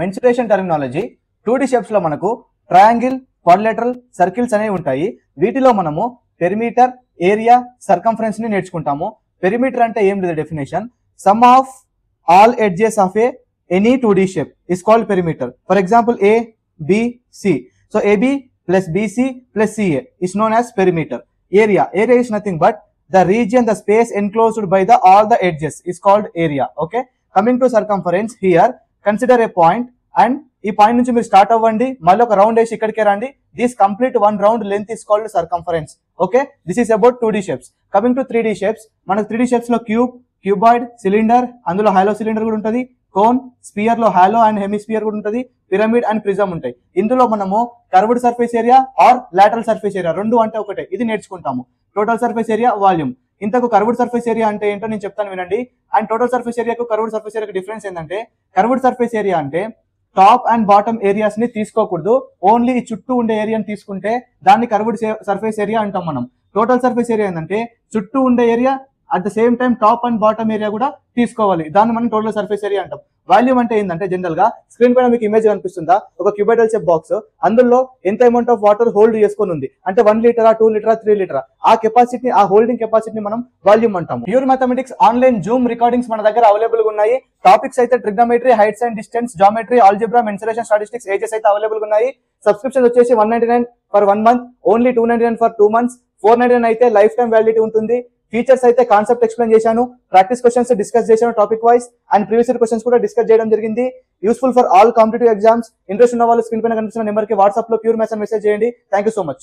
Mensuration terminology 2D shapes లో మనకు triangle, quadrilateral, circles అనేవి ఉంటాయి. వీటిలో మనము పెరిమీటర్, ఏరియా, సర్కంఫరెన్స్ ని నేర్చుకుంటాము. పెరిమీటర్ అంటే ఏం లేదు definition, some of all edges of any 2D shape is called perimeter. For example A, B, C. So AB plus BC plus CA is known as perimeter. Area is nothing but the region, the space enclosed by all the edges is called area. Okay, coming to circumference, here consider a point and ఈ point నుంచి మీరు start అవ్వండి, మళ్ళీ ఒక round వేసి ఇక్కడికే రండి. This complete 1 round length is called circumference. Okay, this is about 2D shapes. Coming to 3D shapes, మనకు 3D షేప్స్ లో క్యూబ్, క్యూబాయిడ్, సిలిండర్, అందులో హాలో సిలిండర్ కూడా ఉంటుంది, కోన్, స్పియర్ లో హాలో అండ్ హెమిస్పియర్ కూడా ఉంటుంది, పిరమిడ్ అండ్ ప్రిజం ఉంటాయి. ఇందులో మనము curved surface area or lateral surface area రెండు అంటే ఒకటే, ఇది నేర్చుకుంటాము. Total surface area, volume. ఇంతకు కర్వ్డ్ సర్ఫేస్ ఏరియా అంటే ఏంటో నేను చెప్తాను వినండి. అండ్ టోటల్ సర్ఫేస్ ఏరియాకు కర్వ్డ్ సర్ఫేస్ ఏరియాకు డిఫరెన్స్ ఏంటంటే, కర్వ్డ్ సర్ఫేస్ ఏరియా అంటే టాప్ అండ్ బాటమ్ ఏరియాస్ ని తీసుకోకూడదు, ఓన్లీ ఈ చుట్టూ ఉండే ఏరియాని తీసుకుంటే దాన్ని కర్వ్డ్ సర్ఫేస్ ఏరియా అంటాం మనం. టోటల్ సర్ఫేస్ ఏరియా ఏంటంటే చుట్టూ ఉండే area at the same time top and bottom area కూడా తీసుకోవాలి, దాన్ని మనం టోటల్ సర్ఫేస్ ఏరియా అంటాం. వాల్యూమ్ అంటే ఏంటంటే, జనరల్ గా స్క్రీన్ పైన మీకు ఇమేజ్ కనిపిస్తుందా, ఒక క్యూబైడల్ షేప్ బాక్స్, అందులో ఎంత అమౌంట్ ఆఫ్ వాటర్ హోల్డ్ చేసుకొని ఉంది అంటే 1 లీటరా, 2 లీటరా, 3 లీటరా, ఆ కెపాసిటీ, ఆ హోల్డింగ్ కెపాసిటీని మనం వాల్యూమ్ అంటాం. Pure mathematics online zoom recordings మన దగ్గర అవైలబుల్ గా ఉన్నాయి. టాపిక్స్ అయితే trigonometry, heights and distance, geometry, algebra, mensuration, statistics, ages అయితే అవైలబుల్ గా ఉన్నాయి. సబ్స్క్రిప్షన్ వచ్చేసి 199 for 1 month, only 299 for 2 months, 499 అయితే లైఫ్ టైం వ్యాలిడిటీ ఉంటుంది. ఫీచర్స్ అయితే కాన్సెప్ట్ ఎక్స్ప్లెయిన్ చేశాను, ప్రాక్టీస్ క్వశ్చన్స్ డిస్కస్ చేశాను topic wise, and previous year questions కూడా డిస్కస్ చేయడం జరిగింది. Useful for all competitive exams. Interest ఉన్న వాళ్ళు స్క్రీన్ పైన కనిపిస్తున్న నెంబర్ కి వాట్సాప్ లో ప్యూర్ మ్యాథ్స్ అని మెసేజ్ చేయండి. Thank you so much.